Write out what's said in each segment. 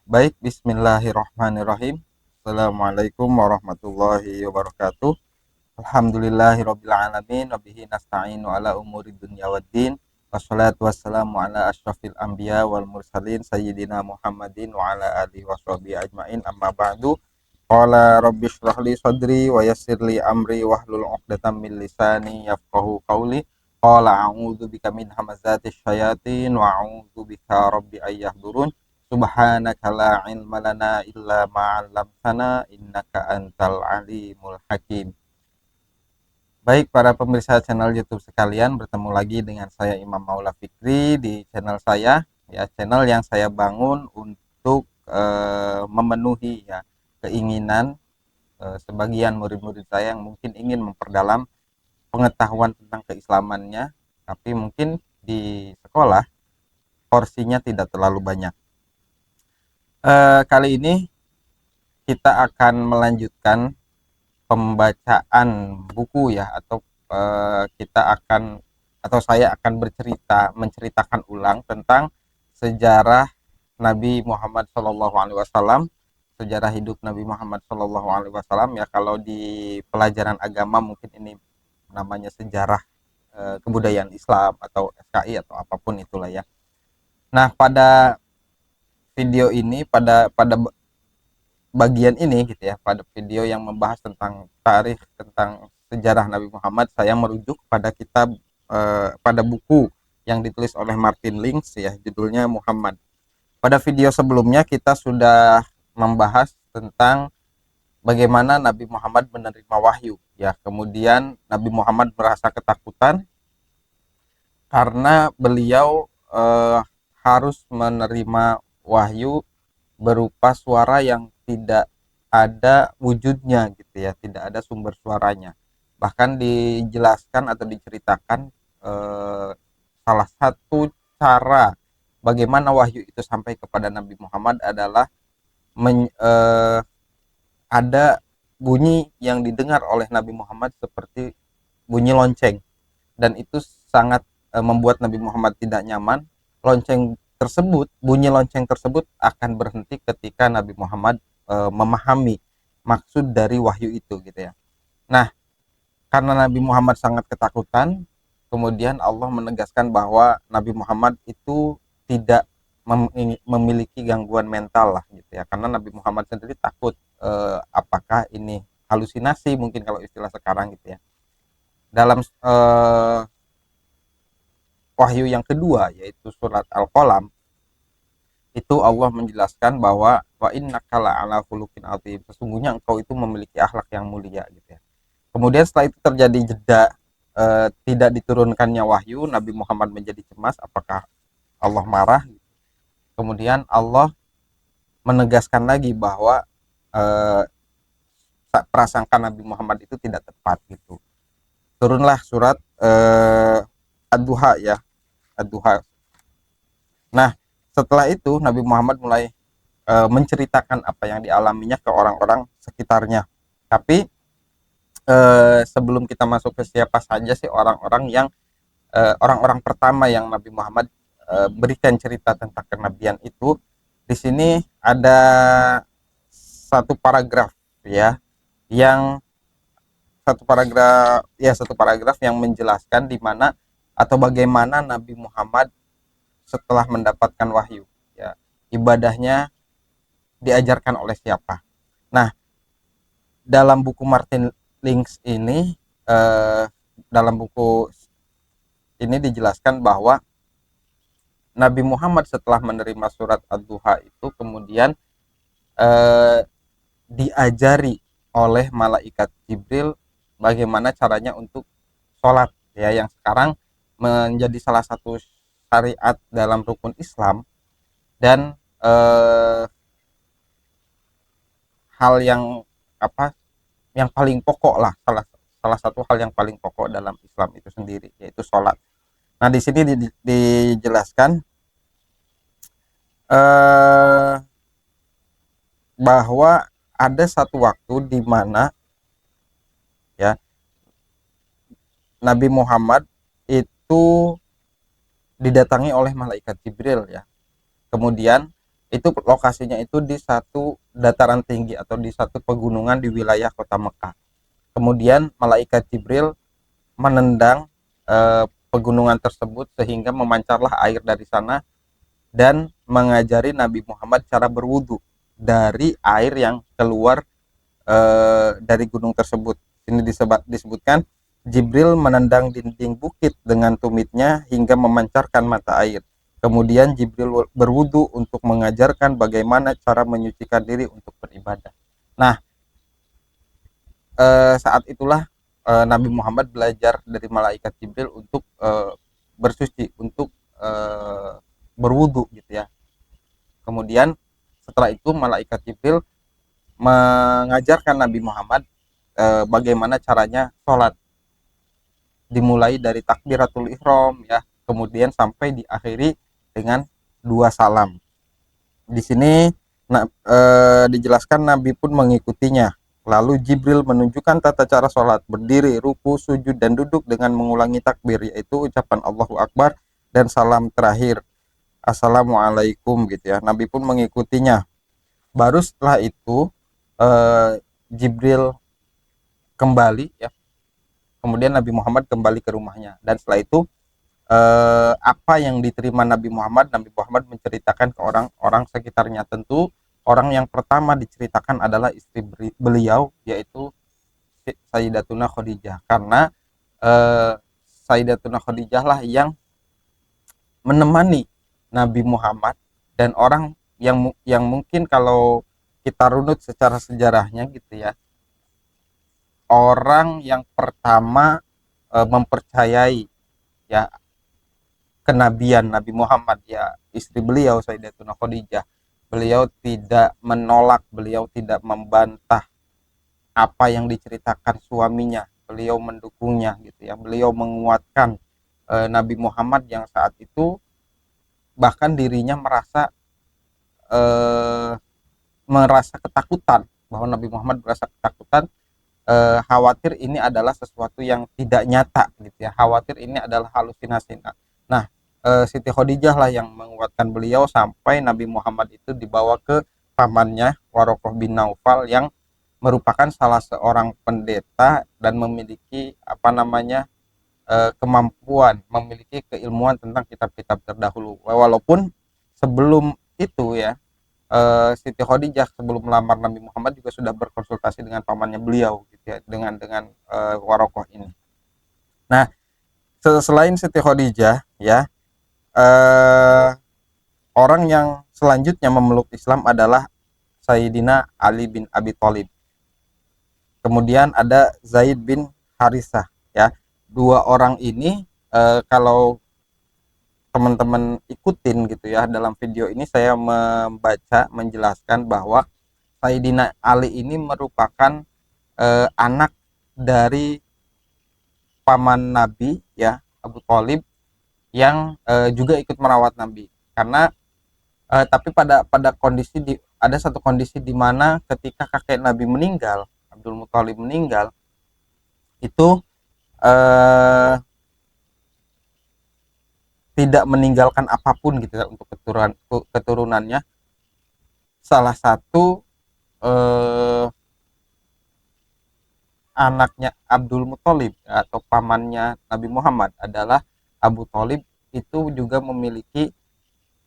Baik, bismillahirrahmanirrahim. Assalamualaikum warahmatullahi wabarakatuh. Alhamdulillahirabbil alamin, wa bihi nasta'inu ala umuri dunya waddin. Wassalatu wassalamu ala asyrafil anbiya wal mursalin sayyidina Muhammadin wa ala alihi washabihi ajmain. Amma ba'du. Qala rabbi shrah li sadri wa yassir li amri wahlul 'uqdatam min lisani yafqahu qawli. Qala a'udzu bika min hamazatis syayatin wa a'udzu bika rabbi ayyahdurun. Subhanaka la ilma lana illa ma 'allamtana innaka antal alimul hakim. Baik para pemirsa channel YouTube sekalian, bertemu lagi dengan saya Imam Maula Fikri di channel saya, ya, channel yang saya bangun untuk memenuhi ya keinginan sebagian murid-murid saya yang mungkin ingin memperdalam pengetahuan tentang keislamannya, tapi mungkin di sekolah porsinya tidak terlalu banyak. Kali ini kita akan melanjutkan pembacaan buku ya, atau saya akan menceritakan ulang tentang sejarah Nabi Muhammad SAW, sejarah hidup Nabi Muhammad SAW ya. Kalau di pelajaran agama mungkin ini namanya sejarah kebudayaan Islam atau SKI atau apapun itulah ya. Nah, pada video ini, pada bagian ini gitu ya, pada video yang membahas tentang tarikh, tentang sejarah Nabi Muhammad, saya merujuk pada kitab pada buku yang ditulis oleh Martin Lings ya, judulnya Muhammad. Pada video sebelumnya kita sudah membahas tentang bagaimana Nabi Muhammad menerima wahyu ya. Kemudian Nabi Muhammad merasa ketakutan karena beliau harus menerima wahyu berupa suara yang tidak ada wujudnya gitu ya, tidak ada sumber suaranya. Bahkan dijelaskan atau diceritakan salah satu cara bagaimana wahyu itu sampai kepada Nabi Muhammad adalah ada bunyi yang didengar oleh Nabi Muhammad seperti bunyi lonceng, dan itu sangat membuat Nabi Muhammad tidak nyaman. Bunyi lonceng tersebut akan berhenti ketika Nabi Muhammad memahami maksud dari wahyu itu gitu ya. Nah, karena Nabi Muhammad sangat ketakutan, kemudian Allah menegaskan bahwa Nabi Muhammad itu tidak memiliki gangguan mental lah gitu ya, karena Nabi Muhammad sendiri takut apakah ini halusinasi mungkin kalau istilah sekarang gitu ya. Dalam wahyu yang kedua yaitu surat Al-Qalam, itu Allah menjelaskan bahwa wa innaka la'ala khuluqin azim, sesungguhnya engkau itu memiliki akhlak yang mulia gitu ya. Kemudian setelah itu terjadi jeda tidak diturunkannya wahyu, Nabi Muhammad menjadi cemas apakah Allah marah. Kemudian Allah menegaskan lagi bahwa prasangka Nabi Muhammad itu tidak tepat gitu. Turunlah surat Ad-Duha ya, Ad-Duha. Nah, setelah itu Nabi Muhammad mulai menceritakan apa yang dialaminya ke orang-orang sekitarnya. Tapi sebelum kita masuk ke siapa saja sih orang-orang pertama yang Nabi Muhammad berikan cerita tentang kenabian itu, di sini ada satu paragraf ya, yang satu paragraf yang menjelaskan di mana atau bagaimana Nabi Muhammad setelah mendapatkan wahyu ya, ibadahnya diajarkan oleh siapa. Nah, dalam buku Martin Lings ini dalam buku ini dijelaskan bahwa Nabi Muhammad setelah menerima surat Ad-Duha itu kemudian diajari oleh malaikat Jibril bagaimana caranya untuk sholat ya, yang sekarang menjadi salah satu syariat dalam rukun Islam, dan hal yang paling pokok lah, salah satu hal yang paling pokok dalam Islam itu sendiri yaitu sholat. Nah, di sini dijelaskan bahwa ada satu waktu di mana ya Nabi Muhammad itu didatangi oleh malaikat Jibril ya. Kemudian Itu lokasinya itu di satu dataran tinggi atau di satu pegunungan di wilayah kota Mekah. Kemudian malaikat Jibril menendang pegunungan tersebut sehingga memancarlah air dari sana dan mengajari Nabi Muhammad cara berwudu dari air yang keluar dari gunung tersebut. Ini disebutkan Jibril menendang dinding bukit dengan tumitnya hingga memancarkan mata air. Kemudian Jibril berwudu untuk mengajarkan bagaimana cara menyucikan diri untuk beribadah. Nah, saat itulah Nabi Muhammad belajar dari malaikat Jibril untuk bersuci, untuk berwudu gitu ya. Kemudian setelah itu malaikat Jibril mengajarkan Nabi Muhammad bagaimana caranya sholat, dimulai dari takbiratul ihram ya, kemudian sampai diakhiri dengan 2 salam. Di sini dijelaskan Nabi pun mengikutinya. Lalu Jibril menunjukkan tata cara sholat, berdiri, ruku, sujud, dan duduk dengan mengulangi takbir, yaitu ucapan Allahu Akbar dan salam terakhir, Assalamualaikum gitu ya. Nabi pun mengikutinya. Baru setelah itu Jibril kembali ya. Kemudian Nabi Muhammad kembali ke rumahnya. Dan setelah itu apa yang diterima Nabi Muhammad menceritakan ke orang-orang sekitarnya. Tentu orang yang pertama diceritakan adalah istri beliau, yaitu Sayyidatuna Khadijah, karena Sayyidatuna Khadijah lah yang menemani Nabi Muhammad, dan orang yang mungkin kalau kita runut secara sejarahnya gitu ya, orang yang pertama mempercayai ya kenabian Nabi Muhammad ya istri beliau Sayyidatuna Khadijah. Beliau tidak menolak, beliau tidak membantah apa yang diceritakan suaminya, beliau mendukungnya gitu ya. Beliau menguatkan Nabi Muhammad yang saat itu bahkan dirinya merasa ketakutan, bahwa Nabi Muhammad merasa ketakutan, khawatir ini adalah sesuatu yang tidak nyata gitu ya, khawatir ini adalah halusinasi. Nah, Siti Khadijah lah yang menguatkan beliau sampai Nabi Muhammad itu dibawa ke pamannya Warokoh bin Naufal yang merupakan salah seorang pendeta dan memiliki kemampuan, memiliki keilmuan tentang kitab-kitab terdahulu. Walaupun sebelum itu ya, Siti Khadijah sebelum melamar Nabi Muhammad juga sudah berkonsultasi dengan pamannya beliau gitu ya, dengan Warokoh ini. Nah, selain Siti Khadijah ya, orang yang selanjutnya memeluk Islam adalah Sayyidina Ali bin Abi Thalib. Kemudian ada Zaid bin Harisah ya. Dua orang ini kalau teman-teman ikutin gitu ya, dalam video ini saya menjelaskan bahwa Sayyidina Ali ini merupakan anak dari paman Nabi ya, Abu Thalib, yang juga ikut merawat Nabi. Karena tapi pada kondisi ada satu kondisi di mana ketika kakek Nabi meninggal, Abdul Muthalib meninggal, itu tidak meninggalkan apapun gitu ya untuk keturunannya. Salah satu anaknya Abdul Muthalib atau pamannya Nabi Muhammad adalah Abu Thalib, itu juga memiliki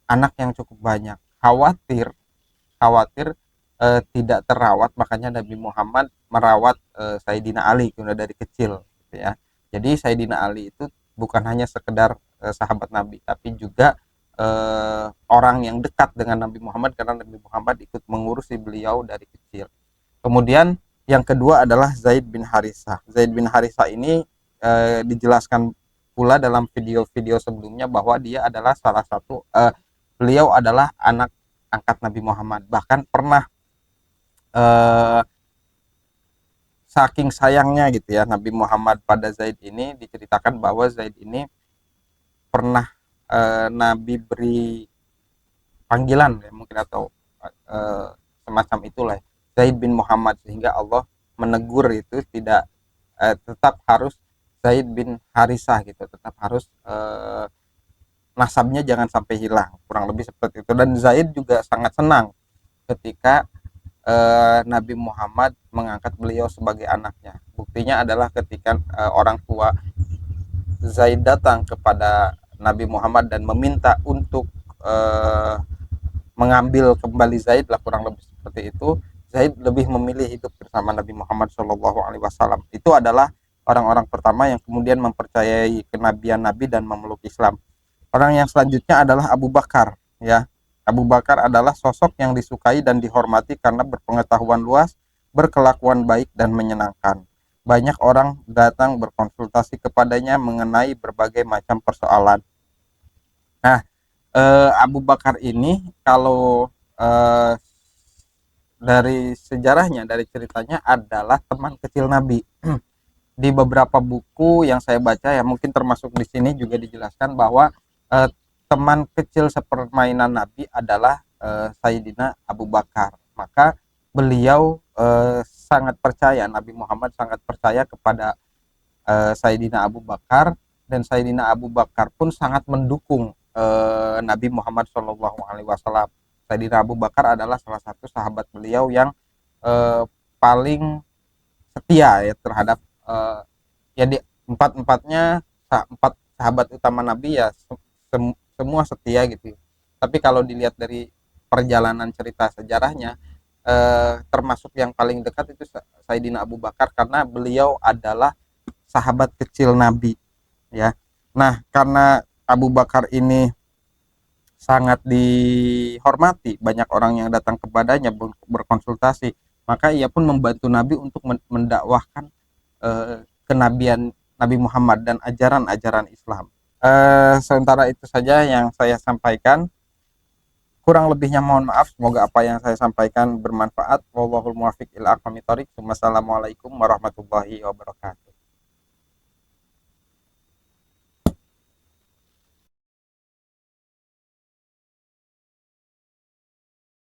anak yang cukup banyak. Khawatir tidak terawat, makanya Nabi Muhammad merawat Sayyidina Ali dari kecil gitu ya. Jadi Sayyidina Ali itu bukan hanya sekedar sahabat Nabi, tapi juga orang yang dekat dengan Nabi Muhammad, karena Nabi Muhammad ikut mengurusi beliau dari kecil. Kemudian yang kedua adalah Zaid bin Harisah. Zaid bin Harisah ini dijelaskan pula dalam video-video sebelumnya bahwa dia adalah salah satu beliau adalah anak angkat Nabi Muhammad. Bahkan pernah saking sayangnya gitu ya Nabi Muhammad pada Zaid ini, diceritakan bahwa Zaid ini pernah Nabi beri panggilan ya, mungkin atau semacam itulah, Zaid bin Muhammad, sehingga Allah menegur itu tidak tetap harus Zaid bin Harisah gitu, tetap harus nasabnya jangan sampai hilang, kurang lebih seperti itu. Dan Zaid juga sangat senang ketika Nabi Muhammad mengangkat beliau sebagai anaknya. Buktinya adalah ketika orang tua Zaid datang kepada Nabi Muhammad dan meminta untuk eh, mengambil kembali Zaid lah, kurang lebih seperti itu. Zaid lebih memilih hidup bersama Nabi Muhammad Shallallahu Alaihi Wasallam. Itu adalah orang-orang pertama yang kemudian mempercayai kenabian Nabi dan memeluk Islam. Orang yang selanjutnya adalah Abu Bakar, ya. Abu Bakar adalah sosok yang disukai dan dihormati karena berpengetahuan luas, berkelakuan baik dan menyenangkan. Banyak orang datang berkonsultasi kepadanya mengenai berbagai macam persoalan. Nah, Abu Bakar ini kalau dari sejarahnya, dari ceritanya adalah teman kecil Nabi. Di beberapa buku yang saya baca, ya mungkin termasuk di sini juga dijelaskan bahwa eh, teman kecil sepermainan Nabi adalah Sayyidina Abu Bakar. Maka beliau sangat percaya, Nabi Muhammad sangat percaya kepada Sayyidina Abu Bakar, dan Sayyidina Abu Bakar pun sangat mendukung Nabi Muhammad Shallallahu Alaihi Wasallam. Sayyidina Abu Bakar adalah salah satu sahabat beliau yang paling setia ya terhadap ya di empat-empatnya, empat sahabat utama Nabi ya semua setia gitu. Tapi kalau dilihat dari perjalanan cerita sejarahnya, termasuk yang paling dekat itu Sayyidina Abu Bakar karena beliau adalah sahabat kecil Nabi, ya. Nah, karena Abu Bakar ini sangat dihormati, banyak orang yang datang kepadanya berkonsultasi, maka ia pun membantu Nabi untuk mendakwahkan kenabian Nabi Muhammad dan ajaran-ajaran Islam. Sementara itu saja yang saya sampaikan. Kurang lebihnya mohon maaf. Semoga apa yang saya sampaikan bermanfaat. Wallahul muwaffiq ila aqwamit thoriq. Wassalamualaikum warahmatullahi wabarakatuh.